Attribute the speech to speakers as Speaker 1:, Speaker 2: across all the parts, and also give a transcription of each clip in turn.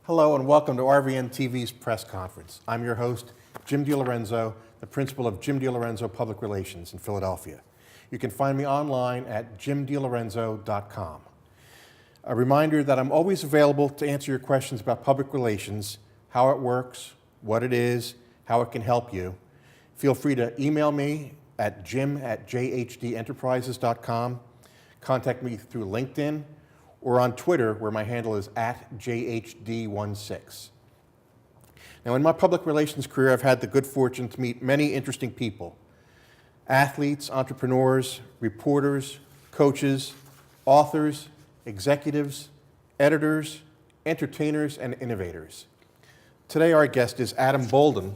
Speaker 1: Hello and welcome to RVN-TV's press conference. I'm your host, Jim DeLorenzo, the principal of Jim DeLorenzo Public Relations in Philadelphia. You can find me online at jimdelorenzo.com. A reminder that I'm always available to answer your questions about public relations, how it works, what it is, how it can help you. Feel free to email me at jim@jhdenterprises.com, contact me through LinkedIn, or on Twitter, where my handle is @JHD16. Now, in my public relations career, I've had the good fortune to meet many interesting people: athletes, entrepreneurs, reporters, coaches, authors, executives, editors, entertainers, and innovators. Today, our guest is Adam Bolden,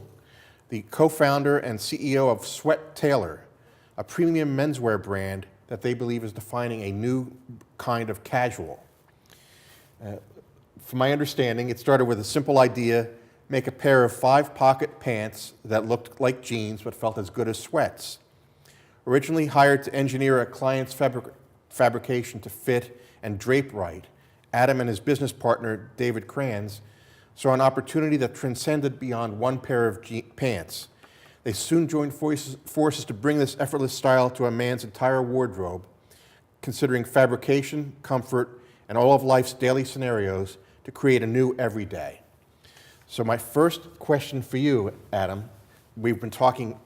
Speaker 1: the co-founder and CEO of Swet Tailor, a premium menswear brand that they believe is defining a new kind of casual. From my understanding, it started with a simple idea: make a pair of 5-pocket pants that looked like jeans but felt as good as sweats. Originally hired to engineer a client's fabrication to fit and drape right, Adam and his business partner, David Kranz, saw an opportunity that transcended beyond one pair of pants. They soon joined forces to bring this effortless style to a man's entire wardrobe, considering fabrication, comfort, and all of life's daily scenarios to create a new everyday. So my first question for you, Adam, we've been talking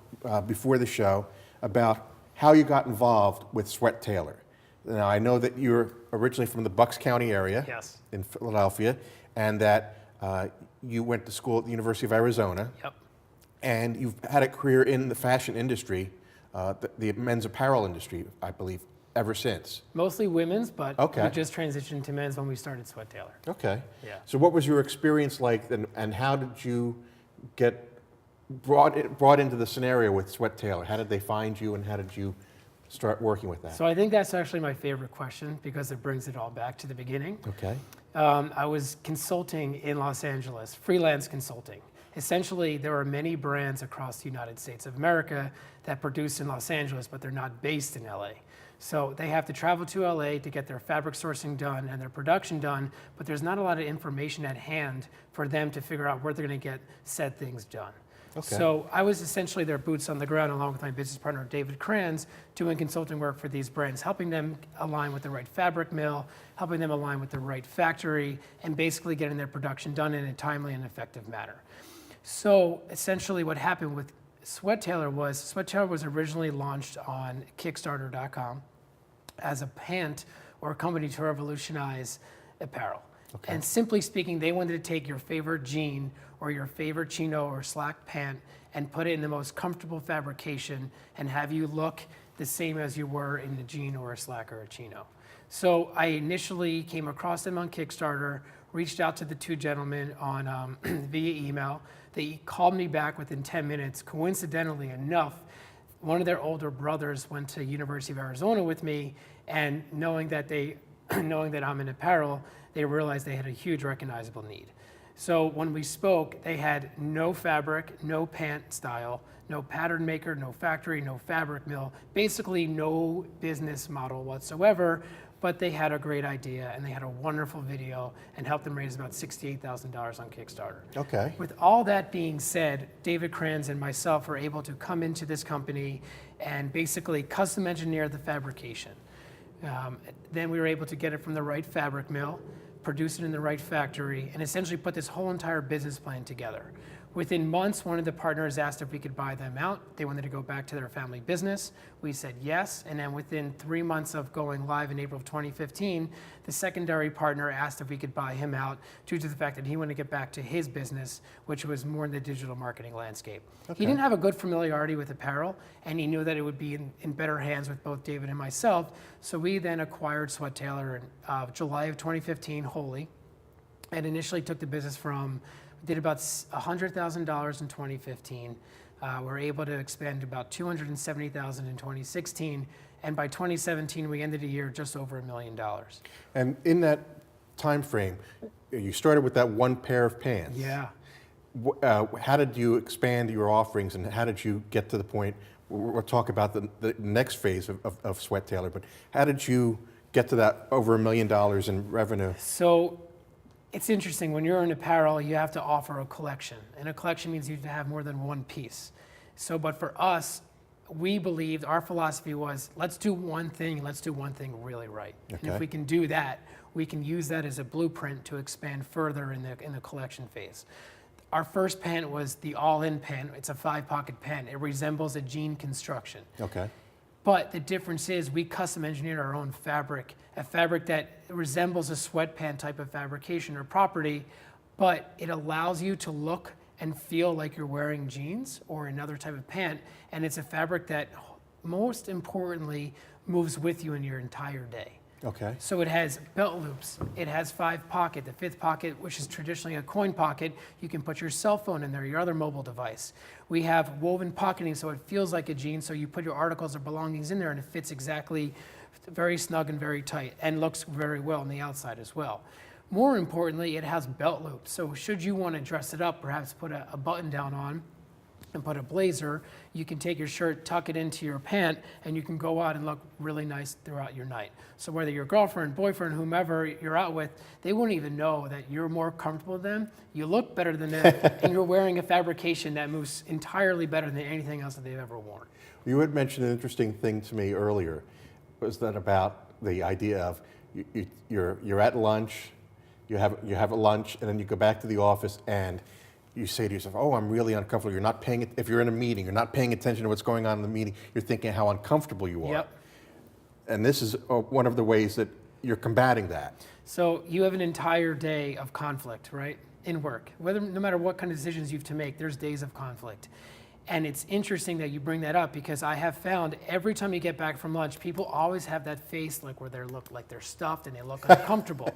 Speaker 1: before the show about how you got involved with Swet Tailor. Now, I know that you're originally from the Bucks County area.
Speaker 2: Yes. In
Speaker 1: Philadelphia, and that you went to school at the University of Arizona.
Speaker 2: Yep.
Speaker 1: And you've had a career in the fashion industry, the men's apparel industry, I believe, ever since.
Speaker 2: Mostly women's, but
Speaker 1: okay.
Speaker 2: We just transitioned to men's when we started Swet Tailor.
Speaker 1: Okay.
Speaker 2: Yeah.
Speaker 1: So what was your experience like, and how did you get brought into the scenario with Swet Tailor? How did they find you, and how did you start working with that?
Speaker 2: So I think that's actually my favorite question because it brings it all back to the beginning.
Speaker 1: Okay.
Speaker 2: I was consulting in Los Angeles, freelance consulting. Essentially, there are many brands across the United States of America that produce in Los Angeles, but they're not based in LA. So they have to travel to LA to get their fabric sourcing done and their production done, but there's not a lot of information at hand for them to figure out where they're going to get said things done. Okay. So I was essentially their boots on the ground, along with my business partner, David Kranz, doing consulting work for these brands, helping them align with the right fabric mill, helping them align with the right factory, and basically getting their production done in a timely and effective manner. So essentially what happened with Swet Tailor was originally launched on Kickstarter.com as a pant or a company to revolutionize apparel. Okay. And simply speaking, they wanted to take your favorite jean or your favorite chino or slack pant and put it in the most comfortable fabrication and have you look the same as you were in the jean or a slack or a chino. So I initially came across them on Kickstarter, reached out to the two gentlemen on via email. They called me back within 10 minutes. Coincidentally enough, one of their older brothers went to University of Arizona with me, and knowing that I'm in apparel, they realized they had a huge recognizable need. So when we spoke, they had no fabric, no pant style, no pattern maker, no factory, no fabric mill, basically no business model whatsoever, but they had a great idea and they had a wonderful video and helped them raise about $68,000 on Kickstarter.
Speaker 1: Okay.
Speaker 2: With all that being said, David Kranz and myself were able to come into this company and basically custom engineer the fabrication. Then we were able to get it from the right fabric mill, produce it in the right factory, and essentially put this whole entire business plan together. Within months, one of the partners asked if we could buy them out. They wanted to go back to their family business. We said yes, and then within 3 months of going live in April of 2015, the secondary partner asked if we could buy him out due to the fact that he wanted to get back to his business, which was more in the digital marketing landscape. Okay. He didn't have a good familiarity with apparel, and he knew that it would be in better hands with both David and myself, so we then acquired Swet Tailor in July of 2015 wholly, and initially took the business from did about $100,000 in 2015. We were able to expand to about $270,000 in 2016, and by 2017 we ended the year just over $1 million.
Speaker 1: And in that time frame, you started with that one pair of pants.
Speaker 2: Yeah.
Speaker 1: How did you expand your offerings, and how did you get to the point? We'll talk about the next phase of Swet Tailor, but how did you get to that over $1 million in revenue?
Speaker 2: So It's interesting, when you're in apparel, you have to offer a collection. And a collection means you have to have more than one piece. So, but for us, we believed, our philosophy was, let's do one thing really right.
Speaker 1: Okay.
Speaker 2: And if we can do that, we can use that as a blueprint to expand further in the collection phase. Our first pant was the all-in pant. It's a 5-pocket pant. It resembles a jean construction.
Speaker 1: Okay.
Speaker 2: But the difference is we custom engineered our own fabric, a fabric that resembles a sweatpant type of fabrication or property, but it allows you to look and feel like you're wearing jeans or another type of pant. And it's a fabric that, most importantly, moves with you in your entire day.
Speaker 1: Okay.
Speaker 2: So it has belt loops, it has 5-pocket, the 5th pocket, which is traditionally a coin pocket. You can put your cell phone in there, your other mobile device. We have woven pocketing, so it feels like a jean, so you put your articles or belongings in there and it fits exactly, very snug and very tight, and looks very well on the outside as well. More importantly, it has belt loops, so should you want to dress it up, perhaps put a button down on and put a blazer, you can take your shirt, tuck it into your pant, and you can go out and look really nice throughout your night. So whether your girlfriend, boyfriend, whomever you're out with, they wouldn't even know that you're more comfortable than them, you look better than them, and you're wearing a fabrication that moves entirely better than anything else that they've ever worn.
Speaker 1: You had mentioned an interesting thing to me earlier. Was that about the idea of you're at lunch, you have a lunch, and then you go back to the office and you say to yourself, oh, I'm really uncomfortable. You're not paying it. If you're in a meeting, you're not paying attention to what's going on in the meeting. You're thinking how uncomfortable you are.
Speaker 2: Yep.
Speaker 1: And this is one of the ways that you're combating that.
Speaker 2: So you have an entire day of conflict, right, in work. No matter what kind of decisions you have to make, there's days of conflict. And it's interesting that you bring that up, because I have found every time you get back from lunch, people always have that face like where they look like they're stuffed and they look uncomfortable.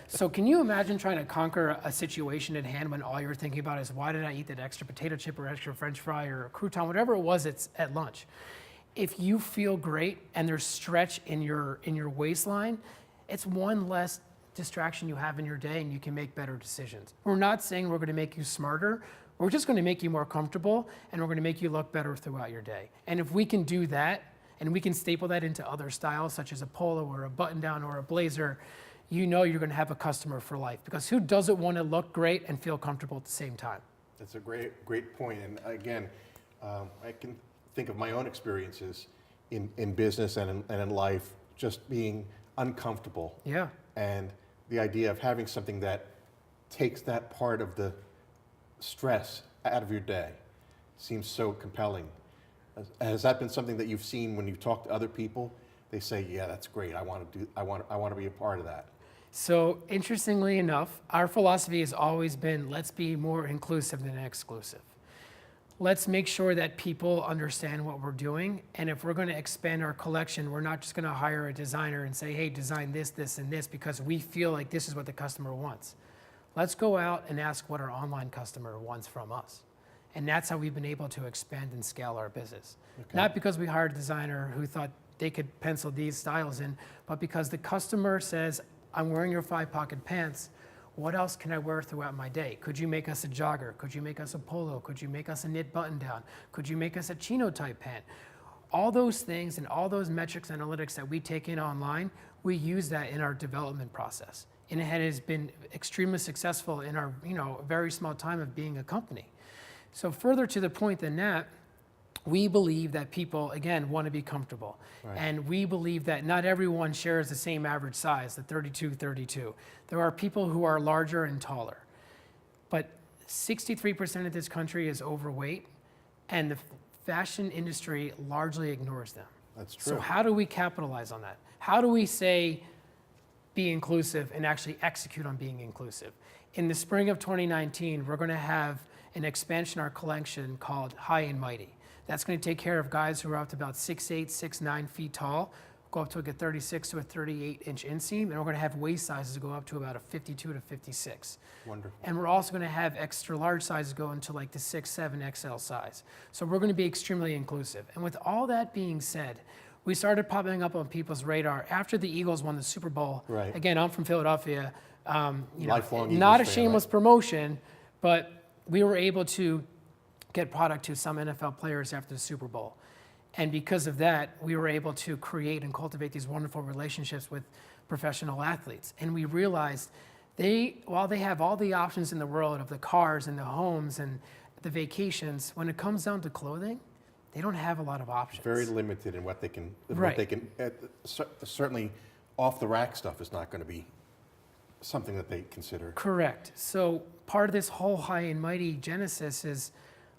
Speaker 2: So can you imagine trying to conquer a situation at hand when all you're thinking about is, why did I eat that extra potato chip or extra French fry or a crouton, whatever it was it's at lunch? If you feel great and there's stretch in your waistline, it's one less distraction you have in your day, and you can make better decisions. We're not saying we're going to make you smarter. We're just going to make you more comfortable, and we're going to make you look better throughout your day. And if we can do that, and we can staple that into other styles, such as a polo or a button-down or a blazer, you know you're going to have a customer for life. Because who doesn't want to look great and feel comfortable at the same time?
Speaker 1: That's a great point. And again, I can think of my own experiences in business and in life, just being uncomfortable.
Speaker 2: Yeah.
Speaker 1: And the idea of having something that takes that part of the stress out of your day seems so compelling. Has that been something that you've seen when you've talked to other people? They say, "Yeah, that's great. I want to be a part of that."
Speaker 2: So interestingly enough, our philosophy has always been, let's be more inclusive than exclusive. Let's make sure that people understand what we're doing. And if we're going to expand our collection, we're not just going to hire a designer and say, hey, design this, this, and this, because we feel like this is what the customer wants. Let's go out and ask what our online customer wants from us. And that's how we've been able to expand and scale our business. Okay. Not because we hired a designer who thought they could pencil these styles in, but because the customer says, I'm wearing your 5-pocket pants. What else can I wear throughout my day? Could you make us a jogger? Could you make us a polo? Could you make us a knit button down? Could you make us a chino type pant? All those things and all those metrics analytics that we take in online, we use that in our development process. And it has been extremely successful in our very small time of being a company. So further to the point than that, we believe that people, again, want to be comfortable. Right. And we believe that not everyone shares the same average size, the 32-32. There are people who are larger and taller. But 63% of this country is overweight, and the fashion industry largely ignores them.
Speaker 1: That's true.
Speaker 2: So how do we capitalize on that? How do we say, be inclusive, and actually execute on being inclusive? In the spring of 2019, we're going to have an expansion of our collection called High and Mighty. That's going to take care of guys who are up to about 6'8", 6'9" feet tall, go up to like a 36 to a 38-inch inseam, and we're going to have waist sizes go up to about a 52 to 56.
Speaker 1: Wonderful. And
Speaker 2: we're also going to have extra large sizes go into like the 6'7" XL size. So we're going to be extremely inclusive. And with all that being said, we started popping up on people's radar after the Eagles won the Super Bowl.
Speaker 1: Right.
Speaker 2: Again, I'm from Philadelphia.
Speaker 1: Lifelong Eagles
Speaker 2: not a
Speaker 1: fan,
Speaker 2: shameless
Speaker 1: right?
Speaker 2: promotion, but we were able to get product to some NFL players after the Super Bowl. And because of that, we were able to create and cultivate these wonderful relationships with professional athletes. And we realized While they have all the options in the world of the cars and the homes and the vacations, when it comes down to clothing, they don't have a lot of options.
Speaker 1: Very limited in what they can,
Speaker 2: Right.
Speaker 1: certainly off the rack stuff is not going to be something that they consider.
Speaker 2: Correct. So part of this whole high and mighty genesis is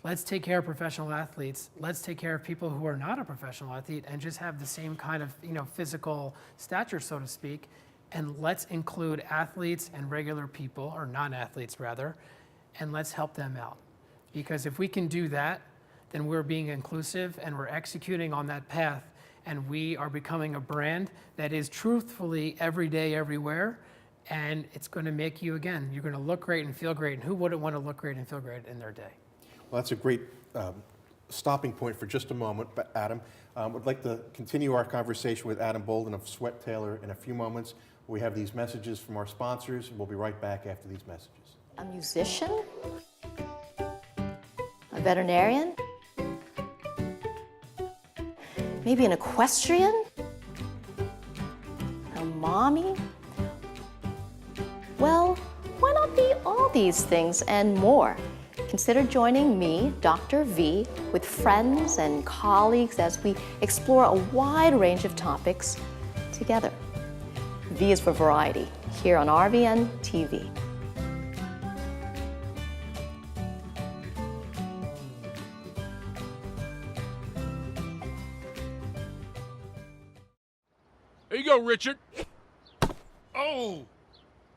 Speaker 2: let's take care of professional athletes. Let's take care of people who are not a professional athlete and just have the same kind of physical stature, so to speak. And let's include athletes and regular people, or non-athletes rather, and let's help them out. Because if we can do that, then we're being inclusive and we're executing on that path, and we are becoming a brand that is truthfully every day, everywhere, and it's going to make you, again, you're going to look great and feel great, and who wouldn't want to look great and feel great in their day?
Speaker 1: Well, that's a great stopping point for just a moment, but Adam, would like to continue our conversation with Adam Bolden of Swet Tailor in a few moments. We have these messages from our sponsors, and we'll be right back after these messages.
Speaker 3: A musician? A veterinarian? Maybe an equestrian? A mommy? Well, why not be all these things and more? Consider joining me, Dr. V, with friends and colleagues as we explore a wide range of topics together. V is for variety, here on RVN-TV.
Speaker 4: There you go, Richard. Oh!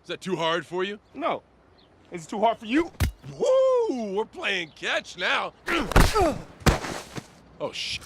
Speaker 4: Is that too hard for you?
Speaker 5: No. Is it too hard for you?
Speaker 4: Woo! We're playing catch now. Oh, shit.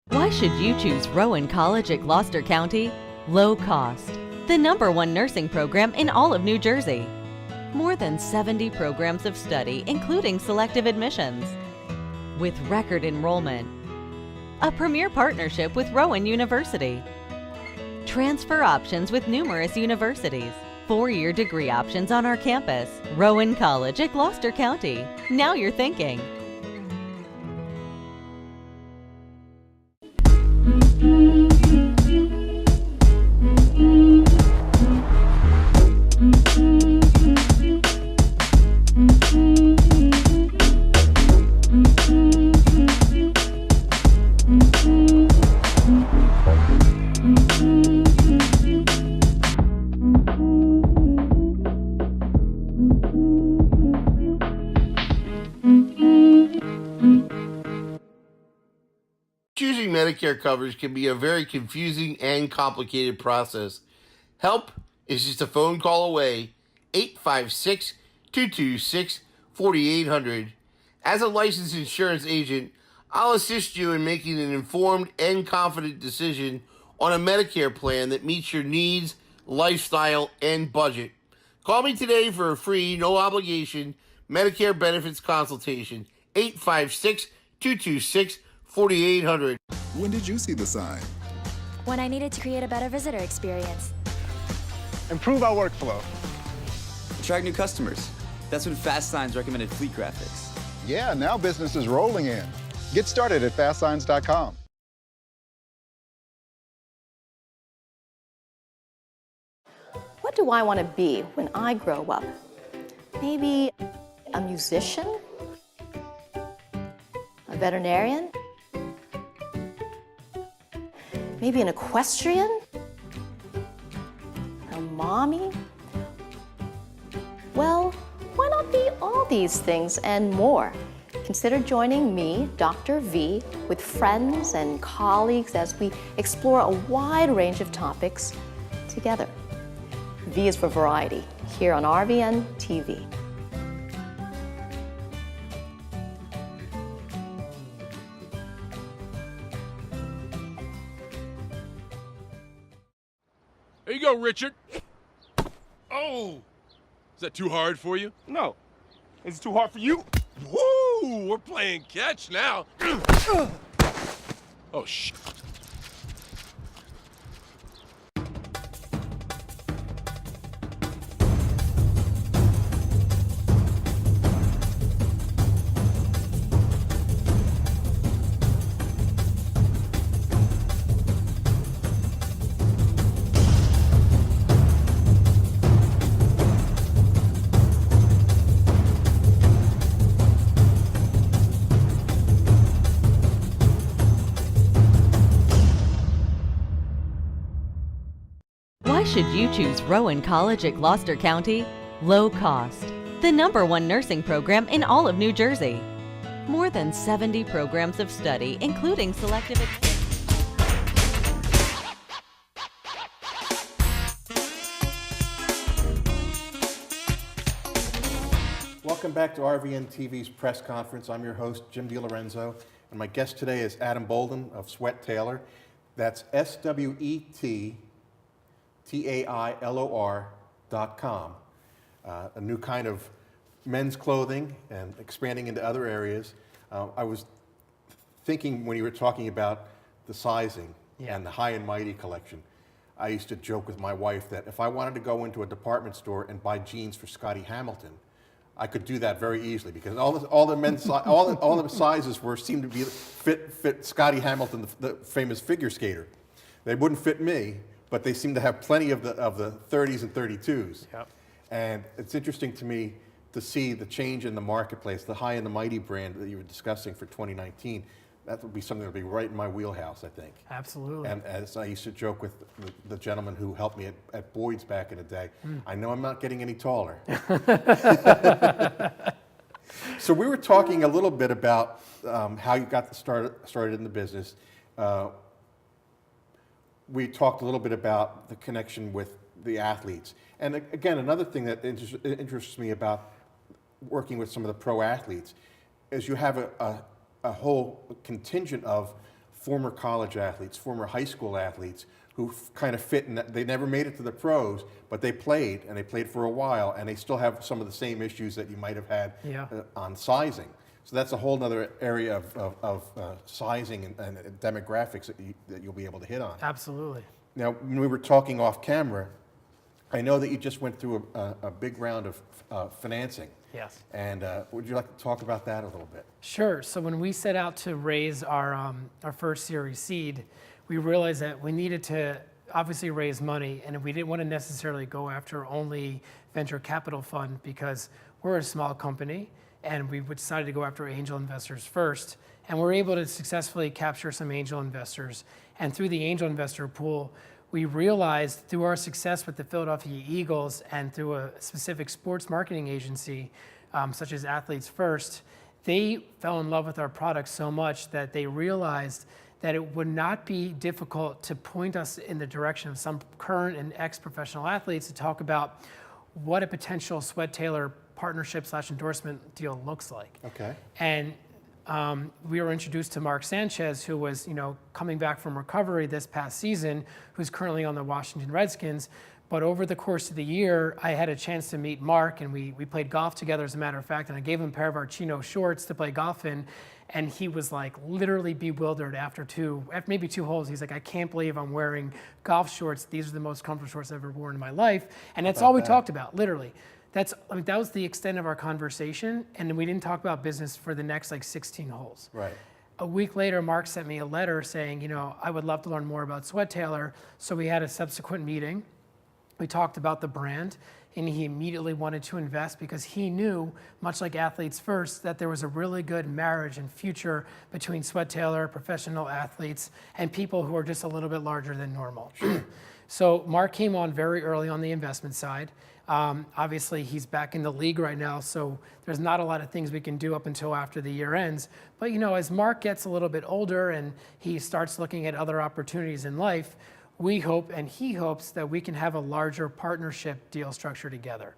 Speaker 6: Why should you choose Rowan College at Gloucester County? Low cost, the #1 nursing program in all of New Jersey. More than 70 programs of study, including selective admissions. With record enrollment. A premier partnership with Rowan University. Transfer options with numerous universities. 4-year degree options on our campus. Rowan College at Gloucester County. Now you're thinking.
Speaker 7: Choosing Medicare coverage can be a very confusing and complicated process. Help is just a phone call away, 856-226-4800. As a licensed insurance agent, I'll assist you in making an informed and confident decision on a Medicare plan that meets your needs, lifestyle, and budget. Call me today for a free, no-obligation Medicare benefits consultation, 856-226-4800.
Speaker 8: When did you see the sign?
Speaker 9: When I needed to create a better visitor experience.
Speaker 5: Improve our workflow.
Speaker 10: Attract new customers. That's when Fast Signs recommended Fleet Graphics.
Speaker 8: Yeah, now business is rolling in. Get started at fastsigns.com.
Speaker 3: What do I want to be when I grow up? Maybe a musician? A veterinarian? Maybe an equestrian? A mommy? Well, why not be all these things and more? Consider joining me, Dr. V, with friends and colleagues as we explore a wide range of topics together. V is for variety, here on RVN-TV.
Speaker 4: There you Richard. Oh! Is that too hard for you?
Speaker 5: No. Is it too hard for you?
Speaker 4: Woo! We're playing catch now. Oh, shit.
Speaker 6: Why should you choose Rowan College at Gloucester County? Low cost. The #1 nursing program in all of New Jersey. More than 70 programs of study, including selective
Speaker 1: Welcome back to RVN-TV's press conference. I'm your host, Jim DeLorenzo, and my guest today is Adam Bolden of Swet Tailor. That's SWETTAILOR.com. A new kind of men's clothing and expanding into other areas. I was thinking when you were talking about the sizing and the high and mighty collection, I used to joke with my wife that if I wanted to go into a department store and buy jeans for Scotty Hamilton, I could do that very easily because all the men's all the sizes seemed to be fit Scotty Hamilton, the famous figure skater. They wouldn't fit me, but they seem to have plenty of the 30s and 32s.
Speaker 2: Yep.
Speaker 1: And it's interesting to me to see the change in the marketplace, the high and the mighty brand that you were discussing for 2019. That would be something that would be right in my wheelhouse, I think.
Speaker 2: Absolutely.
Speaker 1: And as I used to joke with the gentleman who helped me at Boyd's back in the day, I know I'm not getting any taller. So we were talking a little bit about how you got started in the business. We talked a little bit about the connection with the athletes. And again, another thing that interests me about working with some of the pro athletes is you have a whole contingent of former college athletes, former high school athletes who kind of fit in that. They never made it to the pros, but they played, and they played for a while, and they still have some of the same issues that you might have had on sizing. So that's a whole other area of sizing and demographics that you'll be able to hit on.
Speaker 2: Absolutely.
Speaker 1: Now, when we were talking off camera, I know that you just went through a big round of financing.
Speaker 2: Yes.
Speaker 1: And would you like to talk about that a little bit?
Speaker 2: Sure. So when we set out to raise our first Series seed, we realized that we needed to obviously raise money, and we didn't want to necessarily go after only venture capital fund because we're a small company, and we decided to go after angel investors first. And we're able to successfully capture some angel investors. And through the angel investor pool, we realized through our success with the Philadelphia Eagles and through a specific sports marketing agency, such as Athletes First, they fell in love with our product so much that they realized that it would not be difficult to point us in the direction of some current and ex-professional athletes to talk about what a potential Swet Tailor partnership / endorsement deal looks like.
Speaker 1: Okay.
Speaker 2: And we were introduced to Mark Sanchez, who was, coming back from recovery this past season, who's currently on the Washington Redskins. But over the course of the year, I had a chance to meet Mark, and we played golf together, as a matter of fact, and I gave him a pair of our chino shorts to play golf in, and he was like literally bewildered after maybe two holes. He's like, I can't believe I'm wearing golf shorts. These are the most comfortable shorts I've ever worn in my life. And that's all we talked about, literally. That was the extent of our conversation, and then we didn't talk about business for the next 16 holes.
Speaker 1: Right.
Speaker 2: A week later, Mark sent me a letter saying, I would love to learn more about Swet Tailor. So we had a subsequent meeting. We talked about the brand, and he immediately wanted to invest because he knew, much like Athletes First, that there was a really good marriage and future between Swet Tailor, professional athletes, and people who are just a little bit larger than normal. So Mark came on very early on the investment side. Obviously, he's back in the league right now, so there's not a lot of things we can do up until after the year ends. But as Mark gets a little bit older and he starts looking at other opportunities in life, we hope, and he hopes, that we can have a larger partnership deal structure together.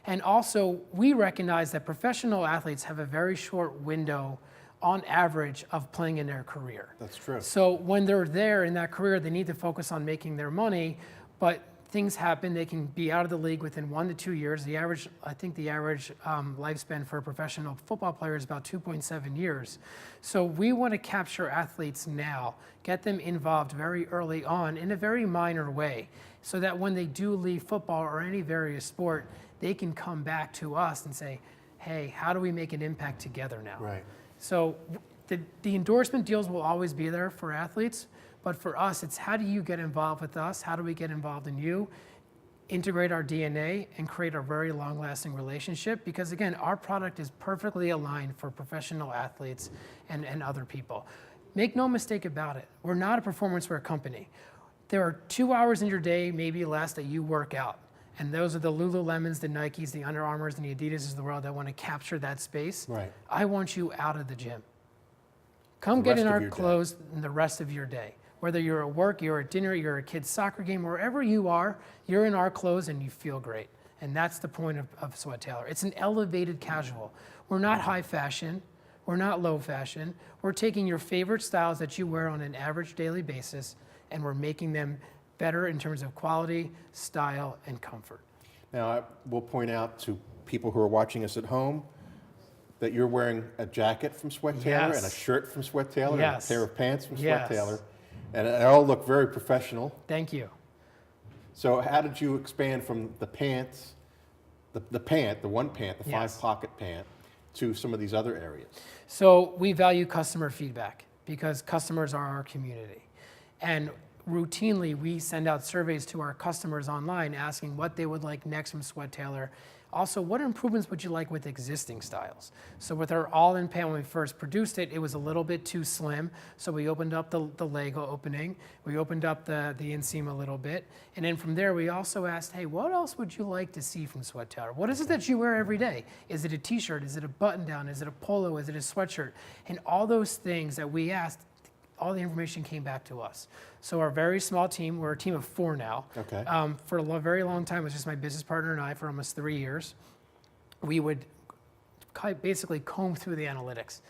Speaker 2: And also, we recognize that professional athletes have a very short window on average of playing in their career.
Speaker 1: That's true.
Speaker 2: So when they're there in that career, they need to focus on making their money, but things happen. They can be out of the league within 1 to 2 years. I think the average lifespan for a professional football player is about 2.7 years. So we want to capture athletes now, get them involved very early on in a very minor way, so that when they do leave football or any various sport, they can come back to us and say, hey, how do we make an impact together now?
Speaker 1: Right.
Speaker 2: So the endorsement deals will always be there for athletes, but for us, it's how do you get involved with us? How do we get involved in you? Integrate our DNA and create a very long-lasting relationship, because again, our product is perfectly aligned for professional athletes and other people. Make no mistake about it, we're not a performance wear company. There are 2 hours in your day, maybe less, that you work out. And those are the Lululemons, the Nikes, the Under Armours, and the Adidas of the world that want to capture that space.
Speaker 1: Right.
Speaker 2: I want you out of the gym. Come
Speaker 1: The
Speaker 2: get in
Speaker 1: rest of
Speaker 2: our
Speaker 1: your day.
Speaker 2: clothes in the rest of your day. Whether you're at work, you're at dinner, you're at a kid's soccer game, wherever you are, you're in our clothes and you feel great. And that's the point of Swet Tailor. It's an elevated casual. We're not high fashion. We're not low fashion. We're taking your favorite styles that you wear on an average daily basis, and we're making them better in terms of quality, style, and comfort.
Speaker 1: Now, I will point out to people who are watching us at home that you're wearing a jacket from Swet Tailor
Speaker 2: Yes.
Speaker 1: and a shirt from Swet Tailor
Speaker 2: Yes.
Speaker 1: and a pair of pants from
Speaker 2: Yes.
Speaker 1: Swet Tailor, and they all look very professional.
Speaker 2: Thank you.
Speaker 1: So how did you expand from the pants, the one pant, the
Speaker 2: Yes.
Speaker 1: 5-pocket pant, to some of these other areas?
Speaker 2: So we value customer feedback because customers are our community. And routinely, we send out surveys to our customers online asking what they would like next from Swet Tailor. Also, what improvements would you like with existing styles? So with our all-in pant, when we first produced it, it was a little bit too slim. So we opened up the leg opening. We opened up the inseam a little bit. And then from there, we also asked, hey, what else would you like to see from Swet Tailor? What is it that you wear every day? Is it a t-shirt? Is it a button-down? Is it a polo? Is it a sweatshirt? And all those things that we asked, all the information came back to us. So our very small team, we're a team of 4 now.
Speaker 1: Okay.
Speaker 2: For a very long time, it was just my business partner and I for almost 3 years. We would basically comb through the analytics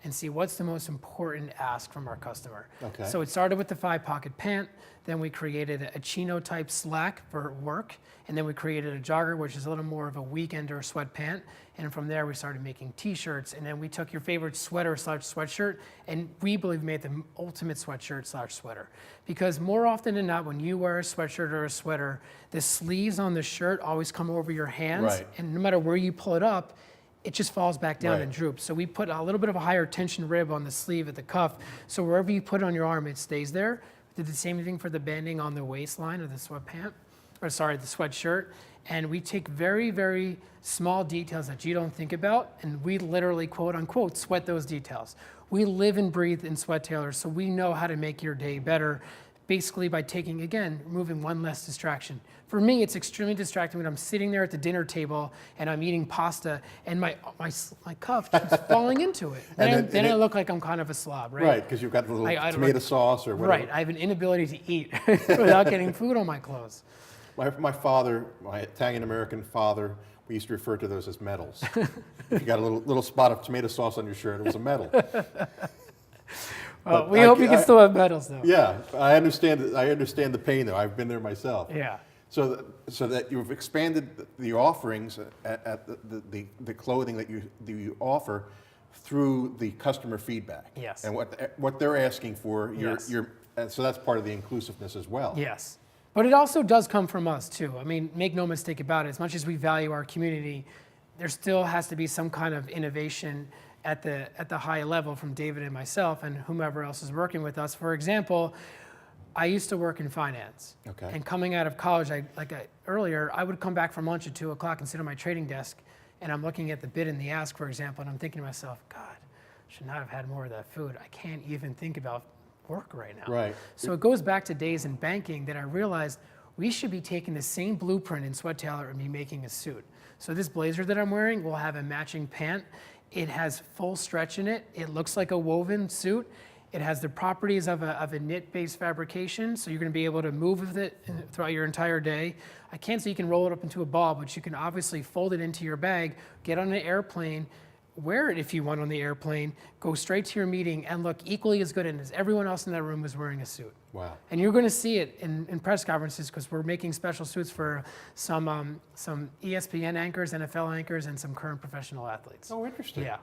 Speaker 2: and see what's the most important ask from our customer.
Speaker 1: Okay.
Speaker 2: So it started with the 5-pocket pant, then we created a chino type slack for work, and then we created a jogger, which is a little more of a weekend or a sweat pant. And from there, we started making t-shirts, and then we took your favorite sweater / sweatshirt, and we believe made the ultimate sweatshirt / sweater. Because more often than not, when you wear a sweatshirt or a sweater, the sleeves on the shirt always come over your hands,
Speaker 1: Right.
Speaker 2: and no matter where you pull it up, it just falls back down
Speaker 1: Right.
Speaker 2: and droops. So we put a little bit of a higher tension rib on the sleeve at the cuff, so wherever you put it on your arm, it stays there. We did the same thing for the banding on the waistline of the sweatpant, the sweatshirt. And we take very, very small details that you don't think about, and we literally, quote unquote, sweat those details. We live and breathe in Swet Tailor, so we know how to make your day better, basically by taking, again, removing one less distraction. For me, it's extremely distracting when I'm sitting there at the dinner table and I'm eating pasta and my cuff keeps falling into it. Then I look like I'm kind of a slob, right?
Speaker 1: Right, because you've got the little tomato sauce or whatever.
Speaker 2: Right, I have an inability to eat without getting food on my clothes.
Speaker 1: My father, my Italian-American father, we used to refer to those as medals. If you got a little spot of tomato sauce on your shirt, it was a medal.
Speaker 2: Well, we hope you can still have medals, though.
Speaker 1: Yeah, I understand the pain, though. I've been there myself.
Speaker 2: Yeah.
Speaker 1: So that you've expanded the offerings at the clothing that you offer through the customer feedback.
Speaker 2: Yes.
Speaker 1: And what they're asking for,
Speaker 2: Yes.
Speaker 1: and so that's part of the inclusiveness as well.
Speaker 2: Yes. But it also does come from us, too. I mean, make no mistake about it. As much as we value our community, there still has to be some kind of innovation at the high level from David and myself and whomever else is working with us. For example, I used to work in finance.
Speaker 1: Okay.
Speaker 2: And coming out of college, earlier, I would come back from lunch at 2 o'clock and sit on my trading desk, and I'm looking at the bid and the ask, for example, and I'm thinking to myself, God, I should not have had more of that food. I can't even think about work right now.
Speaker 1: Right.
Speaker 2: So it goes back to days in banking that I realized we should be taking the same blueprint in Swet Tailor and be making a suit. So this blazer that I'm wearing will have a matching pant. It has full stretch in it. It looks like a woven suit. It has the properties of a knit-based fabrication, so you're going to be able to move with it throughout your entire day. I can't say you can roll it up into a ball, but you can obviously fold it into your bag, get on an airplane, wear it if you want on the airplane, go straight to your meeting, and look equally as good as everyone else in that room was wearing a suit.
Speaker 1: Wow.
Speaker 2: And you're going to see it in press conferences because we're making special suits for some ESPN anchors, NFL anchors, and some current professional athletes.
Speaker 1: Oh, interesting.
Speaker 2: Yeah.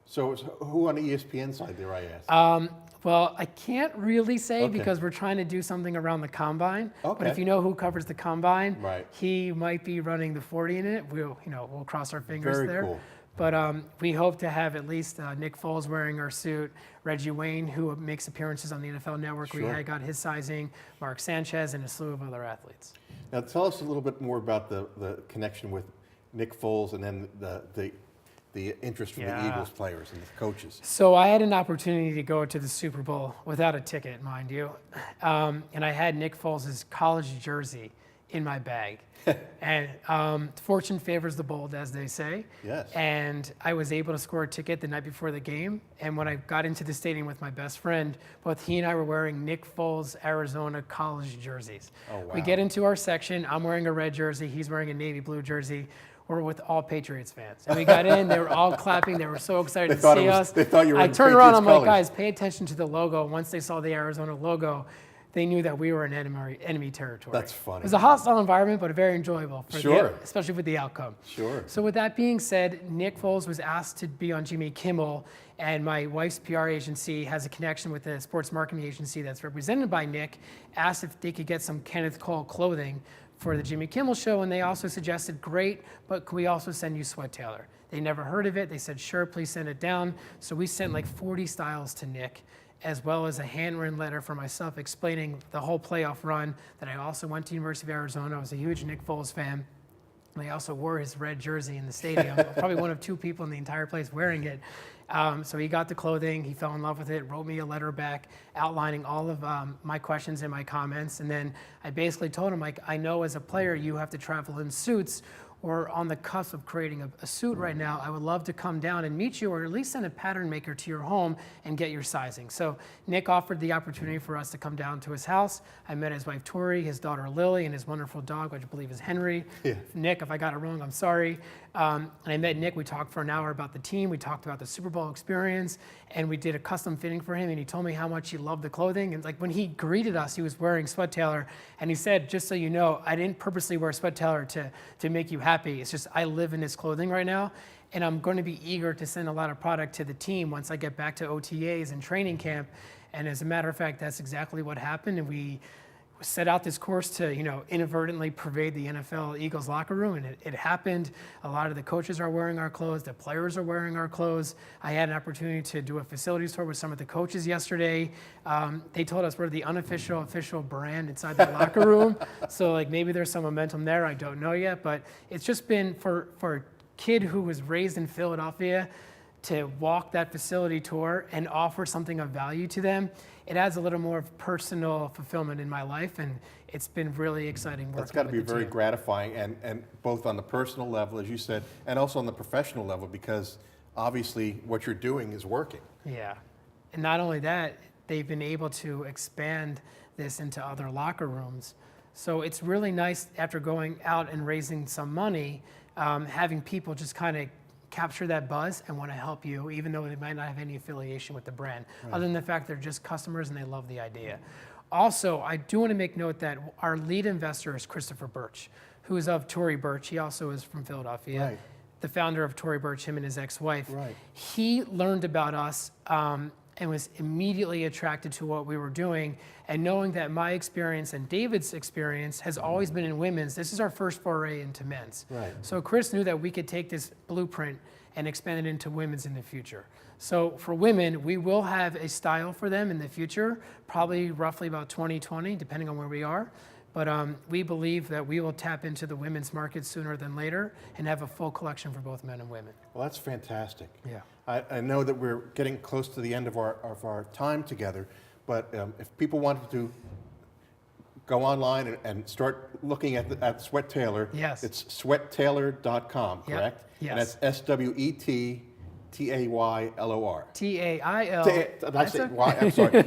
Speaker 1: So who on the ESPN side there, I asked?
Speaker 2: Well, I can't really say
Speaker 1: Okay.
Speaker 2: because we're trying to do something around the combine. But
Speaker 1: Okay.
Speaker 2: if you know who covers the combine,
Speaker 1: Right.
Speaker 2: he might be running the 40 in it. We'll cross our fingers
Speaker 1: Very
Speaker 2: there.
Speaker 1: cool.
Speaker 2: But we hope to have at least Nick Foles wearing our suit, Reggie Wayne, who makes appearances on the NFL Network. We
Speaker 1: Sure.
Speaker 2: had got his sizing, Mark Sanchez, and a slew of other athletes.
Speaker 1: Now tell us a little bit more about the connection with Nick Foles and then the interest from the
Speaker 2: Yeah.
Speaker 1: Eagles players and the coaches.
Speaker 2: So I had an opportunity to go to the Super Bowl without a ticket, mind you. And I had Nick Foles' college jersey in my bag. And fortune favors the bold, as they say.
Speaker 1: Yes.
Speaker 2: And I was able to score a ticket the night before the game. And when I got into the stadium with my best friend, both he and I were wearing Nick Foles, Arizona college jerseys.
Speaker 1: Oh, wow.
Speaker 2: We get into our section. I'm wearing a red jersey. He's wearing a navy blue jersey. We're with all Patriots fans. And we got in, they were all clapping. They were so excited to see us.
Speaker 1: They thought you were
Speaker 2: I
Speaker 1: in
Speaker 2: turned around,
Speaker 1: Patriots
Speaker 2: I'm like,
Speaker 1: colors.
Speaker 2: guys, pay attention to the logo. Once they saw the Arizona logo, they knew that we were in enemy territory.
Speaker 1: That's funny.
Speaker 2: It was a hostile environment, but very enjoyable,
Speaker 1: Sure.
Speaker 2: especially with the outcome.
Speaker 1: Sure.
Speaker 2: So with that being said, Nick Foles was asked to be on Jimmy Kimmel, and my wife's PR agency has a connection with a sports marketing agency that's represented by Nick, asked if they could get some Kenneth Cole clothing for the Jimmy Kimmel show, and they also suggested, great, but could we also send you Swet Tailor? They never heard of it. They said, sure, please send it down. So we sent like 40 styles to Nick, as well as a handwritten letter for myself explaining the whole playoff run, that I also went to University of Arizona. I was a huge Nick Foles fan. And I also wore his red jersey in the stadium. Probably one of two people in the entire place wearing it. So he got the clothing, he fell in love with it, wrote me a letter back outlining all of my questions and my comments. And then I basically told him, like, I know as a player you have to travel in suits. We're on the cusp of creating a suit right now. I would love to come down and meet you, or at least send a pattern maker to your home and get your sizing. So Nick offered the opportunity for us to come down to his house. I met his wife Tori, his daughter Lily, and his wonderful dog, which I believe is Henry.
Speaker 1: Yeah.
Speaker 2: Nick, if I got it wrong, I'm sorry. And I met Nick. We talked for an hour about the team. We talked about the Super Bowl experience, and we did a custom fitting for him. And he told me how much he loved the clothing. And like when he greeted us, he was wearing Swet Tailor, and he said, "Just so you know, I didn't purposely wear Swet Tailor to make you happy. It's just I live in his clothing right now, and I'm going to be eager to send a lot of product to the team once I get back to OTAs and training camp." And as a matter of fact, that's exactly what happened. And we set out this course to, inadvertently pervade the NFL Eagles locker room, and it happened. A lot of the coaches are wearing our clothes, the players are wearing our clothes. I had an opportunity to do a facilities tour with some of the coaches yesterday. They told us we're the unofficial official brand inside the locker room. So like maybe there's some momentum there, I don't know yet, but it's just been for a kid who was raised in Philadelphia to walk that facility tour and offer something of value to them. It adds a little more of personal fulfillment in my life, and it's been really exciting working.
Speaker 1: That's got to be
Speaker 2: with the
Speaker 1: very
Speaker 2: team.
Speaker 1: gratifying, and both on the personal level, as you said, and also on the professional level, because obviously what you're doing is working.
Speaker 2: Yeah, and not only that, they've been able to expand this into other locker rooms. So it's really nice after going out and raising some money, having people just kind of capture that buzz and want to help you, even though they might not have any affiliation with the brand, other than the fact they're just customers and they love the idea. Also, I do want to make note that our lead investor is Christopher Birch, who is of Tory Burch. He also is from Philadelphia.
Speaker 1: Right.
Speaker 2: The founder of Tory Burch, him and his ex-wife.
Speaker 1: Right.
Speaker 2: He learned about us and was immediately attracted to what we were doing. And knowing that my experience and David's experience has always been in women's, this is our first foray into men's.
Speaker 1: Right.
Speaker 2: So Chris knew that we could take this blueprint and expand it into women's in the future. So for women, we will have a style for them in the future, probably roughly about 2020, depending on where we are. But we believe that we will tap into the women's market sooner than later and have a full collection for both men and women.
Speaker 1: Well, that's fantastic.
Speaker 2: Yeah.
Speaker 1: I know that we're getting close to the end of our time together, but if people wanted to go online and start looking at Swet Tailor,
Speaker 2: Yes.
Speaker 1: it's swettailor.com,
Speaker 2: Yep.
Speaker 1: correct?
Speaker 2: Yes.
Speaker 1: And that's SWETTAYLOR.
Speaker 2: TAIL.
Speaker 1: Did I say Y? I'm sorry.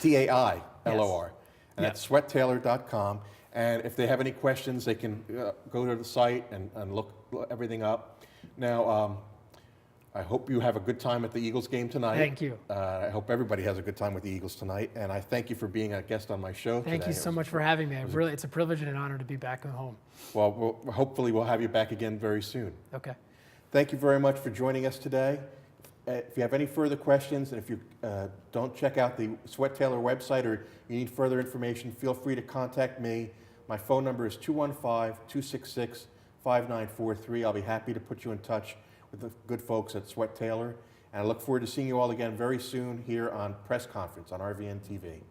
Speaker 1: TAILOR. And
Speaker 2: Yes.
Speaker 1: that's swettailor.com. And if they have any questions, they can go to the site and look everything up. Now, I hope you have a good time at the Eagles game tonight.
Speaker 2: Thank you.
Speaker 1: I hope everybody has a good time with the Eagles tonight, and I thank you for being a guest on my show today.
Speaker 2: Thank you so much for having me. It's a privilege and an honor to be back at home.
Speaker 1: Well, hopefully we'll have you back again very soon.
Speaker 2: Okay.
Speaker 1: Thank you very much for joining us today. If you have any further questions, and if you don't check out the Swet Tailor website or you need further information, feel free to contact me. My phone number is 215-266-5943. I'll be happy to put you in touch with the good folks at Swet Tailor. And I look forward to seeing you all again very soon here on Press Conference on RVN-TV.